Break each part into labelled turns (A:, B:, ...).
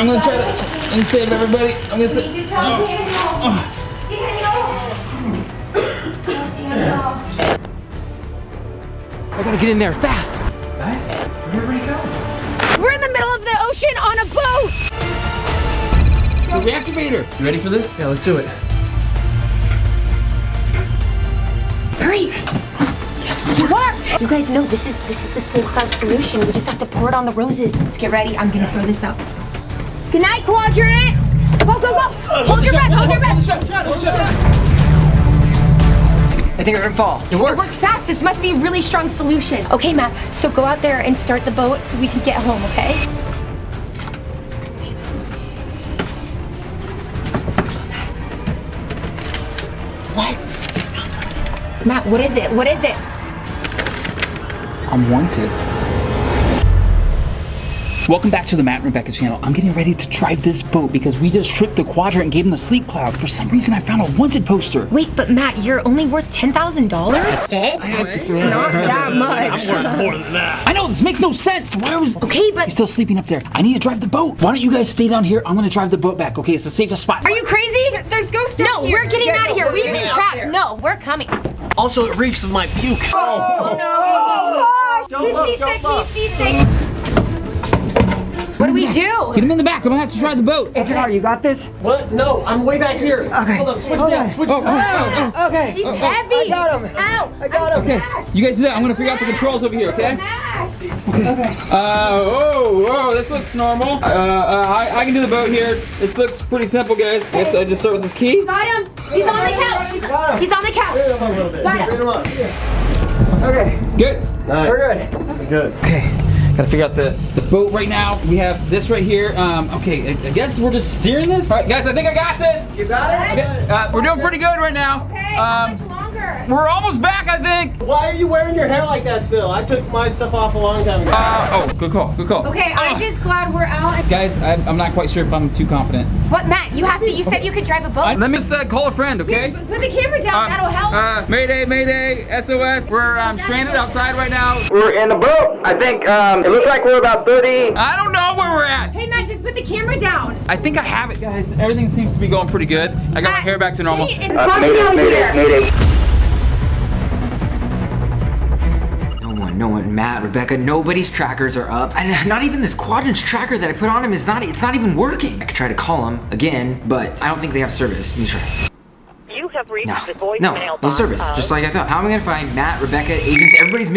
A: I'm gonna try to save everybody. I'm gonna
B: We need to tell Daniel. Daniel.
A: I gotta get in there fast. Guys, where'd everybody go?
B: We're in the middle of the ocean on a boat.
A: The reactivator. You ready for this?
C: Yeah, let's do it.
B: Hurry. Yes, it worked. You guys know this is the sleep cloud solution. We just have to pour it on the roses. Let's get ready. I'm gonna throw this up. Good night, Quadrant. Go, go, go. Hold your breath. Hold your breath.
C: I think we're gonna fall. It
B: It
C: worked.
B: worked fast. This must be a really strong solution. Okay, Matt. So go out there and start the boat so we can get home. Okay? What? Matt, what is it? What is it?
A: I'm wanted. Welcome back to the Matt and Rebecca channel. I'm getting ready to drive this boat because we just tricked the Quadrant and gave him the sleep cloud. For some reason, I found a wanted poster.
B: Wait, but Matt, you're only worth $10,000? It's not that much.
D: I'm worth more than that.
A: I know, this makes no sense. Why was...
B: Okay, but
A: He's still sleeping up there. I need to drive the boat. Why don't you guys stay down here? I'm gonna drive the boat back, okay? It's the safest spot.
B: are you crazy? There's ghosts down here. No, we're getting out of here. We've been trapped. No, we're coming.
D: Also, it reeks of my puke.
B: Oh no! He's seasick. He's seasick. What do we do?
A: Get him in the back. I'm gonna have to drive the boat.
C: HR, you got this?
D: What? No, I'm way back here.
C: Okay.
D: Hold on, switch me out. Switch me out.
C: Okay.
B: He's heavy.
C: I got him.
B: Ow!
C: I got him.
A: Okay, you guys do that. I'm gonna figure out the controls over here, okay?
C: Okay.
A: Whoa, this looks normal. I can do the boat here. This looks pretty simple, guys. I guess I just start with this key.
B: Got him. He's on the couch. He's on the couch.
D: Straight him up a little bit.
B: Got him.
D: Straight him up.
C: Okay.
A: Good.
D: Nice.
C: We're good.
D: Good.
A: Okay, gotta figure out the boat right now. We have this right here. Okay, I guess we're just steering this. All right, guys, I think I got this.
C: You got it?
A: Okay, we're doing pretty good right now.
B: Okay, how much longer?
A: We're almost back, I think.
D: Why are you wearing your hair like that still? I took my stuff off a long time ago.
A: Oh, good call, good call.
B: Okay, I'm just glad we're out.
A: Guys, I'm not quite sure if I'm too confident.
B: What, Matt? You said you could drive a boat.
A: Let me just call a friend, okay?
B: Put the camera down. That'll help.
A: Mayday, Mayday, SOS. We're stranded outside right now.
E: We're in the boat. I think it looks like we're about 30.
A: I don't know where we're at.
B: Hey, Matt, just put the camera down.
A: I think I have it, guys. Everything seems to be going pretty good. I got my hair back to normal.
B: Hey, it's foggy out here.
E: Mayday.
C: No one, Matt, Rebecca, nobody's trackers are up. And not even this Quadrant's tracker that I put on him it's not even working. I could try to call him again, but I don't think they have service. Let me try.
F: You have reached
C: No,
F: the voicemail
C: no
F: box
C: service,
F: of-
C: just like I thought. How am I gonna find Matt, Rebecca, agents, everybody's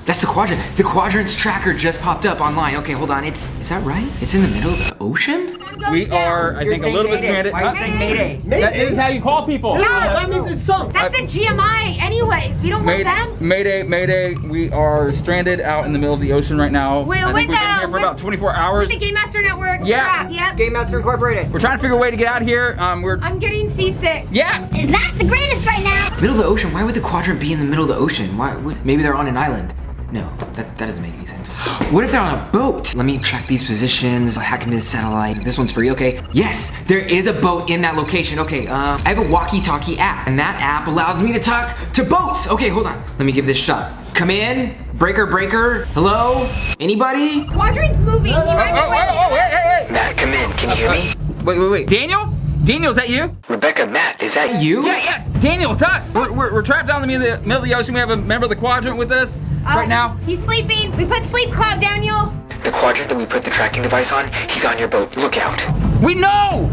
C: That's the Quadrant. The Quadrant's tracker just popped up online. Okay, hold on, is that right? It's in the middle of the ocean?
A: We are, I think, a little bit stranded.
C: Why are you saying Mayday?
A: That is how you call people.
D: Yeah, that means it's sunk.
B: That's a GMI anyways. We don't want them.
A: Mayday, Mayday. We are stranded out in the middle of the ocean right now. I think we've been here for about 24 hours.
B: The Game Master Network.
A: Yeah.
B: Trapped, yep.
C: Game Master Incorporated.
A: We're trying to figure a way to get out of here.
B: I'm getting seasick.
A: Yeah.
B: Is that the greatest right now?
C: Middle of the ocean? Why would the Quadrant be in the middle of the ocean? Maybe they're on an island. No, that doesn't make any sense. What if they're on a boat? Let me track these positions, hack into the satellite. This one's free, okay. Yes, there is a boat in that location. Okay, I have a walkie-talkie app, and that app allows me to talk to boats. Okay, hold on. Let me give this a shot. Come in, breaker, breaker. Hello? Anybody?
B: Quadrant's moving. He might be
A: Hey.
E: Matt, come in. Can you hear me?
A: Wait. Daniel? Daniel, is that you?
E: Rebecca, Matt, is that you?
A: Yeah. Daniel, it's us. We're trapped down in the middle of the ocean. We have a member of the Quadrant with us right now.
B: He's sleeping. We put sleep cloud, Daniel.
E: The Quadrant that we put the tracking device on, he's on your boat. Look out.
A: We know.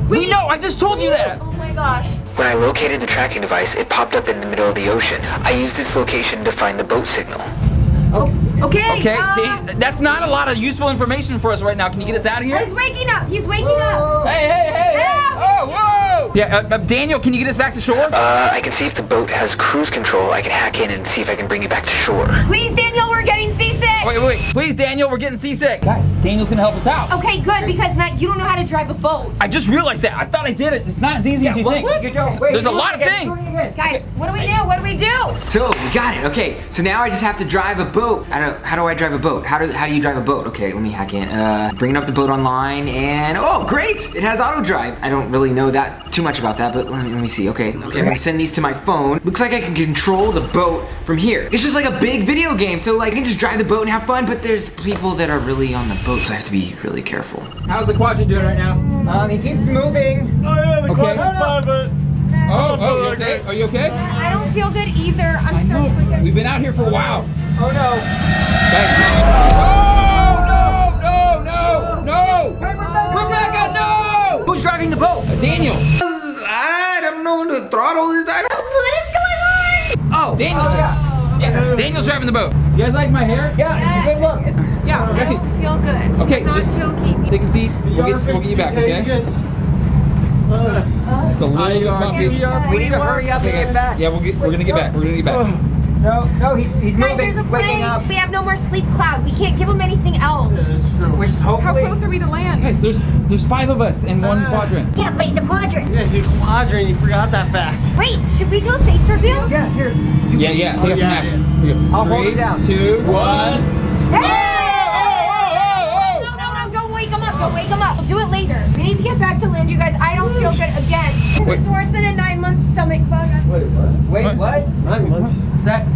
A: I just told you that.
B: Oh my gosh.
E: When I located the tracking device, it popped up in the middle of the ocean. I used its location to find the boat signal.
B: Okay.
A: That's not a lot of useful information for us right now. Can you get us out of here?
B: He's waking up. He's waking up.
A: Hey. Oh, whoa. Yeah, Daniel, can you get us back to shore?
E: I can see if the boat has cruise control. I can hack in and see if I can bring you back to shore.
B: Please, Daniel, we're getting seasick.
A: Wait. Please, Daniel, we're getting seasick. Guys, Daniel's gonna help us out.
B: Okay, good, because Matt, you don't know how to drive a boat.
A: I just realized that. I thought I did it. It's not as easy as you think. There's a lot of things.
B: Guys, what do we do? What do we do?
C: So, we got it. Okay, so now I just have to drive a boat. How do I drive a boat? How do you drive a boat? Okay, let me hack in. Bringing up the boat online, and oh, great! It has auto drive. I don't really know that too much about that, but let me see. Okay, I'm gonna send these to my phone. Looks like I can control the boat from here. It's just like a big video game, so like I can just drive the boat and have fun, but there's people that are really on the boat, so I have to be really careful. How's the quadrant doing right now?
F: He keeps moving.
D: Oh yeah, the
C: Okay.
D: quadrant's fine, but
C: Oh, you okay? Are you okay?
B: I don't feel good either.
C: I
B: I'm so
C: know.
B: freaking.
C: We've been out here for a while.
F: Oh no.
C: Guys. No! Rebecca, no!
F: Who's driving the boat?
C: Daniel. I don't know when to throttle this.
B: What is going on?
F: Oh,
C: Daniel's, yeah, Daniel's driving the boat. You guys like my hair?
F: yeah, it's a good look.
C: Yeah.
B: I don't feel good.
C: Okay,
B: I'm not
C: just
B: joking.
C: take a seat. We'll get you back, okay?
D: contagious.
C: It's a little bit bumpy.
F: We need to hurry up and get back.
C: Yeah, we're gonna get back. We're gonna get back.
F: No, he's
B: Guys,
F: moving.
B: there's a
F: He's waking up.
B: plane. We have no more sleep cloud. We can't give him anything else.
D: That's true.
F: Which is
G: How
F: hopefully.
G: close are we to land?
C: Guys, there's 5 of us in one quadrant.
B: Yeah, but it's a quadrant.
D: Yeah, dude, quadrant, you forgot that fact.
B: Wait, should we do a face reveal?
F: Yeah, here.
C: Yeah. Take off your mask. Here we go.
F: I'll hold it down.
C: 3, 2, 1.
B: Hey! No, don't wake him up. Don't wake him up. We'll do it later. We need to get back to land, you guys. I don't feel good again. This is worse than a 9-month stomach bug.
D: Wait, what?
F: Wait, what?
D: 9 months.
C: Is that?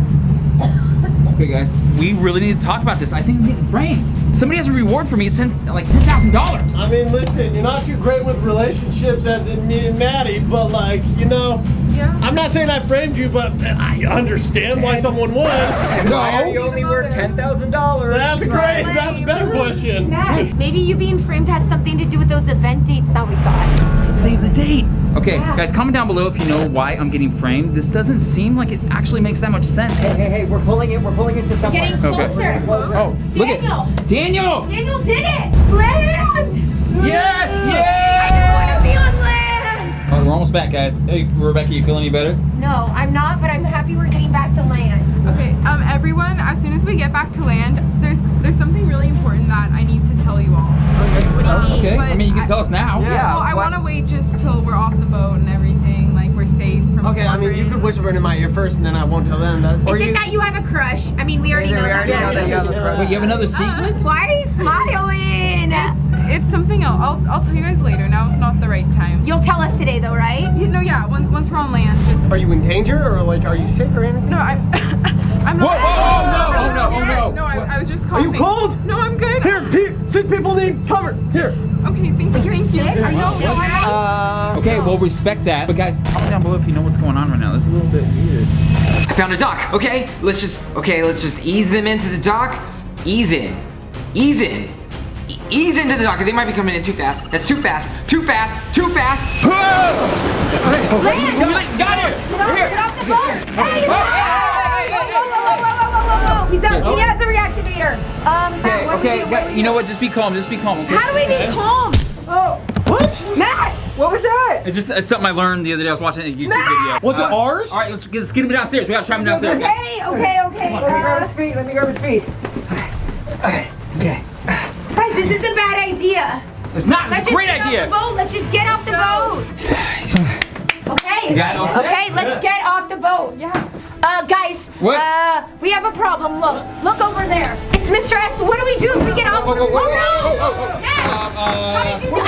C: Okay, guys, we really need to talk about this. I think I'm getting framed. Somebody has a reward for me. Sent like $10,000.
D: I mean, listen, you're not too great with relationships as in me and Maddie, but like, you know,
G: Yeah.
D: I'm not saying I framed you, but I understand why someone would.
F: And why are you
G: No.
F: only worth $10,000?
D: That's great. That's a better question.
B: Matt, maybe you being framed has something to do with those event dates that we got.
C: Save the date. Okay,
B: Yeah.
C: guys, comment down below if you know why I'm getting framed. This doesn't seem like it actually makes that much sense.
F: Hey, we're pulling it to somewhere.
B: Getting closer.
C: Oh, look
B: Daniel.
C: at Daniel.
B: Daniel did it. Land.
C: Yes,
B: I want to be on land.
C: Oh, we're almost back, guys. Hey, Rebecca, you feel any better?
B: No, I'm not, but I'm happy we're getting back to land.
G: Okay, everyone, as soon as we get back to land, there's something really important that I need to tell you all.
C: Okay.
G: But
C: I mean, you can tell us now.
F: Yeah.
G: Well, I
F: what-
G: want to wait just till we're off the boat and everything, like we're safe from
D: Okay, I mean, you could whisper it in my ear first, and then I won't tell them that.
B: Is it that you have a crush? I mean, we already know
F: We already know
B: that.
F: that you have a crush.
C: Wait, you have another secret?
B: Why are you smiling?
G: It's something else. I'll tell you guys later. Now it's not the right time.
B: You'll tell us today, though, right?
G: Yeah. Once we're on land, just
D: Are you in danger, or like, are you sick or anything?
G: no. I'm not.
C: Whoa,
G: No, I was just
D: Are
G: coughing.
D: you cold?
G: No, I'm good.
D: Here, sick people need cover. Here.
G: Okay, thank you.
B: You're
G: Thank you.
B: sick? Are you sick?
C: Okay, well, respect that. But guys, comment down below if you know what's going on right now. This is a little bit weird. I found a dock. Okay, let's just ease them into the dock. Ease in. Ease into the dock. They might be coming in too fast. That's too fast. Too fast.
B: Land!
C: Got it.
B: Get off the boat! Hey! Whoa. He's up. He has a reactivator. Matt, what do we do? What do we
C: You know
B: do?
C: what? Just be calm. Okay?
B: How do we be calm?
D: What?
B: Matt!
F: What was that?
C: It's something I learned the other day. I was watching a YouTube video.
D: Was it ours?
C: All right, let's get him downstairs. We gotta trap him downstairs.
B: Okay.
F: Let me grab his feet. Okay.
B: Guys, this is a bad idea.
C: It's not.
B: Let's
C: It's a great
B: just get
C: idea.
B: off the boat. Let's just get off the boat. Okay.
C: You got it all set?
B: Okay, let's get off the boat.
G: Yeah.
B: Guys.
C: What?
B: We have a problem. Look over there. It's Mr. X. What do we do if we get off?
C: Whoa.
B: Oh no! Dad, how did you do? I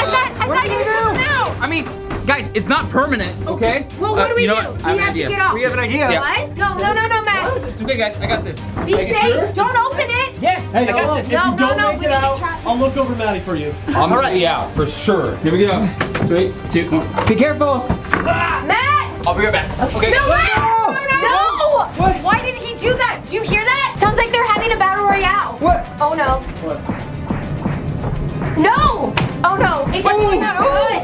B: thought you were out.
C: I mean, guys, it's not permanent, okay?
B: Well, what do we
C: you know
B: do?
C: what? I
B: We
C: have an
B: have to
C: idea.
B: get off.
F: We have an idea.
C: Yeah.
B: What? No, Matt.
C: It's okay, guys. I got this.
B: Be safe. Don't open it.
C: Yes,
D: Hey,
C: I got
D: if
C: this.
D: you
B: No,
D: don't
B: no,
D: make
B: we
D: it
B: need to
D: out,
B: try-
D: I'll look over Maddie for you.
C: I'm gonna be out for sure. Here we go. 3, 2, 1.
F: Be careful.
B: Matt.
C: I'll be right back. Okay.
B: No!
F: No! What?
B: Why did he do that? Did you hear that? Sounds like they're having a battle royale.
F: What?
B: Oh no.
D: What?
B: No! Oh no. It doesn't sound good.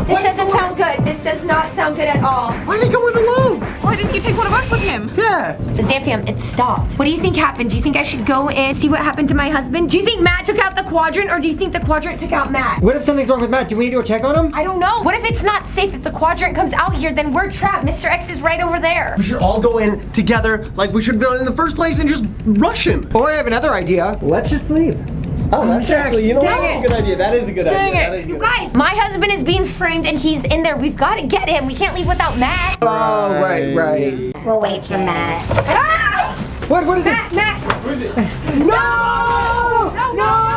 B: This doesn't sound good. This does not sound good at all.
D: Why did he go in alone?
G: Why didn't you take one of us with him?
D: Yeah.
B: Zamfam, it stopped. What do you think happened? Do you think I should go and see what happened to my husband? Do you think Matt took out the quadrant, or do you think the quadrant took out Matt?
F: What if something's wrong with Matt? Do we need to go check on him?
B: I don't know. What if it's not safe? If the quadrant comes out here, then we're trapped. Mr. X is right over there.
D: We should all go in together like we should have done in the first place and just rush him.
F: Or I have another idea. Let's just leave.
D: Oh, that's actually, you know what? That's a good idea. That is a good idea. That is a
B: You
D: good
B: guys, my husband is being framed and he's in there. We've got to get him. We can't leave without Matt.
F: Oh, right.
B: We'll wait for Matt. Ah!
F: What is
B: Matt!
D: Who is it?
B: No! No!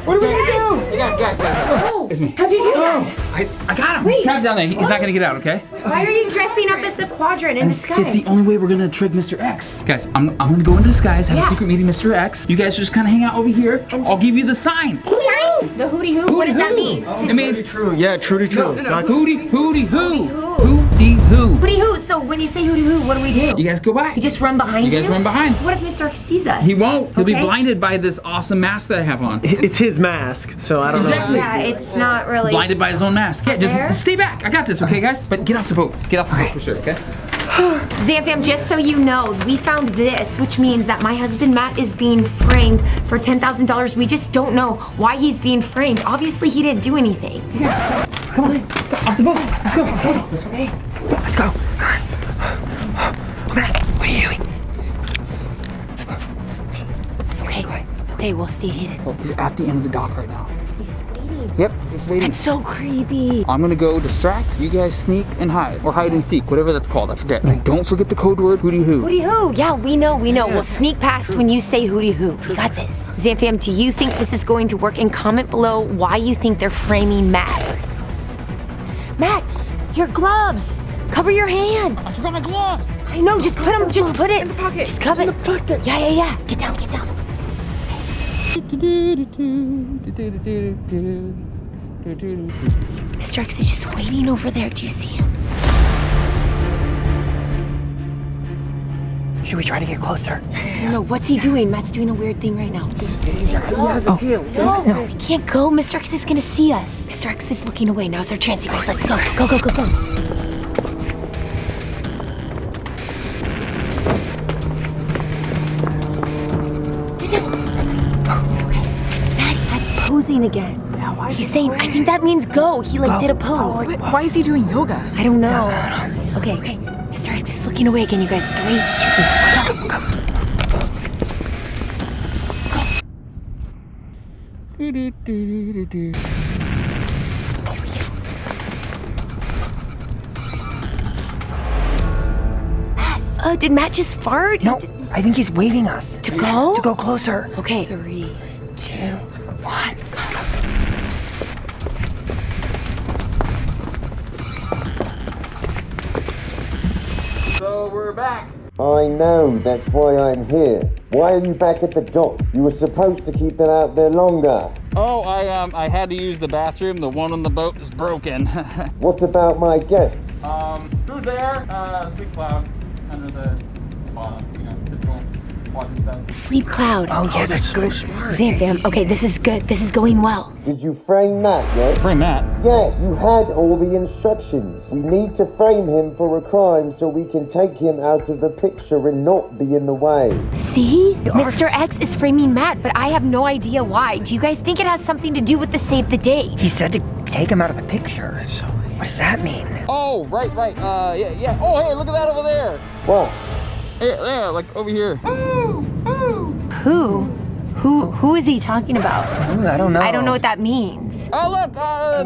F: What are we gonna do?
C: Hey, guys. It's me.
B: How'd you do that?
C: I got him. He's trapped down there. He's not gonna get out, okay?
B: Why are you dressing up as the quadrant in disguise?
C: It's the only way we're gonna trick Mr. X. Guys, I'm gonna go into disguise, have a
B: Yeah.
C: secret meeting with Mr. X. You guys just kind of hang out over here. I'll give you the sign.
B: Sign
G: hoo!
B: The hootie hoo? What does that mean?
A: It means
D: True. Yeah, true to true.
A: hootie hoo.
B: Hootie hoo.
A: Hootie hoo.
B: Hootie hoo. So when you say hootie hoo, what do we do?
A: You guys go by.
B: You just run behind
A: You guys run behind.
B: What if Mr. X sees us?
A: He won't. He'll be
B: Okay.
A: blinded by this awesome mask that I have on.
D: It's his mask, so I don't
A: Exactly.
B: Yeah, it's not really.
A: Blinded by his own mask. Yeah,
B: There?
A: just stay back. I got this, okay, guys? But get off the boat. Get off the boat for sure, okay?
B: Zamfam, just so you know, we found this, which means that my husband Matt is being framed for $10,000. We just don't know why he's being framed. Obviously, he didn't do anything.
A: Come on. Go, off the boat. Let's go.
F: Okay. Let's go. Matt, what are you doing?
B: Okay, we'll stay hidden.
A: Oh, he's at the end of the dock right now.
B: He's waiting.
A: Yep, just waiting.
B: It's so creepy.
A: I'm gonna go distract. You guys sneak and hide. Or hide and seek, whatever that's called. I forget. Don't forget the code word, hootie hoo.
B: Hootie hoo. Yeah, we know. We'll sneak past when you say hootie hoo. We got this. Zamfam, do you think this is going to work? And comment below why you think they're framing Matt. Matt, your gloves. Cover your hand.
A: I forgot my gloves.
B: I know, just put them, just put it.
G: In the pocket.
B: Just cover it. Yeah. Get down. Mr. X is just waiting over there. Do you see him?
F: Should we try to get closer?
B: I don't know. What's he doing? Matt's doing a weird thing right now.
F: He has a heel.
B: No, we can't go. Mr. X is gonna see us. Mr. X is looking away. Now's our chance, you guys. Let's go. Go. Get down. Okay. Maddie, that's posing again.
F: Yeah, why is
B: He's
F: he
B: saying,
F: going?
B: I think that means go. He like did a pose.
G: Wait, why is he doing yoga?
B: I don't know. Okay. Mr. X is looking away again, you guys. 3, 2, 1, go. Did Matt just fart?
F: No, I think he's waving us.
B: To go?
F: To go closer.
B: Okay. 3, 2, 1, go.
A: So we're back.
H: I know, that's why I'm here. Why are you back at the dock? You were supposed to keep them out there longer.
A: Oh, I had to use the bathroom. The one on the boat is broken.
H: What about my guests?
A: Through there, sleep cloud under the bottom, typical water stuff.
B: Sleep cloud.
F: Oh yeah, that's good. Smart.
B: Zamfam, okay, this is good. This is going well.
H: Did you frame Matt yet?
A: Frame Matt.
H: Yes, you had all the instructions. We need to frame him for a crime so we can take him out of the picture and not be in the way.
B: See? Mr. X is framing Matt, but I have no idea why. Do you guys think it has something to do with the save the date?
F: He said to take him out of the picture. So what does that mean?
A: Oh, right. Yeah. Oh, hey, look at that over there.
H: What?
A: Hey, there, like over here.
B: Who is he talking about?
F: Ooh, I don't know.
B: I don't know what that means.
A: Oh, look,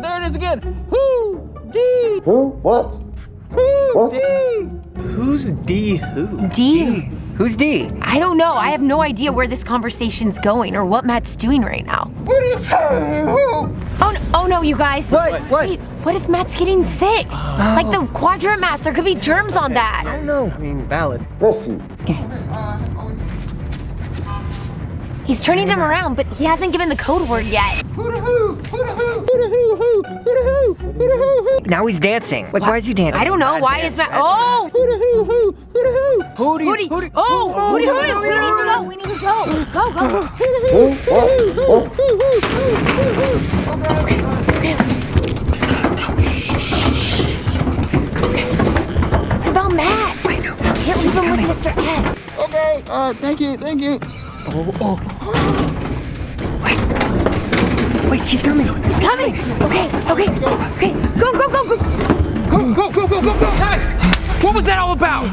A: there it is again. Who? D.
H: Who? What? What?
D: Who's D who?
B: D?
F: Who's D?
B: I don't know. I have no idea where this conversation's going or what Matt's doing right now. Oh no, you guys.
F: What?
B: Wait, what if Matt's getting sick? Like the quadrant mask, there could be germs on that.
F: I don't know.
D: I mean, valid.
H: Bless you.
B: He's turning him around, but he hasn't given the code word yet.
F: Now he's dancing. Like, why is he dancing?
B: I don't know. Why is Matt? Oh!
F: Hootie.
B: Hootie. Oh! Hootie, hootie. We need to go. Go.
H: Who? What?
B: What about Matt? I know. Can't leave him with Mr. X.
A: Okay, thank you.
F: Wait, he's coming.
B: He's coming. Okay. Go.
A: Go. Guys, what was that all about?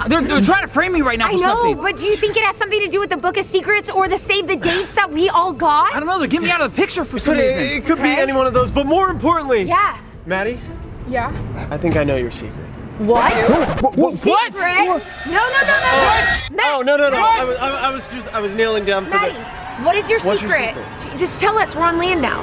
A: They're trying to frame me right now
B: I
A: for
B: know,
A: something.
B: but do you think it has something to do with the Book of Secrets or the Save the Dates that we all got?
A: I don't know, they're getting me out of the picture for some
D: But
A: reason.
D: it could be any one of those, but more importantly,
B: Yeah.
D: Maddie,
G: Yeah.
D: I think I know your secret.
B: What?
A: What?
B: Secret? No. Matt,
D: Oh, no. I was nailing down for
B: Maddie, what is your
D: What's your
B: secret? Just tell us. We're on land now.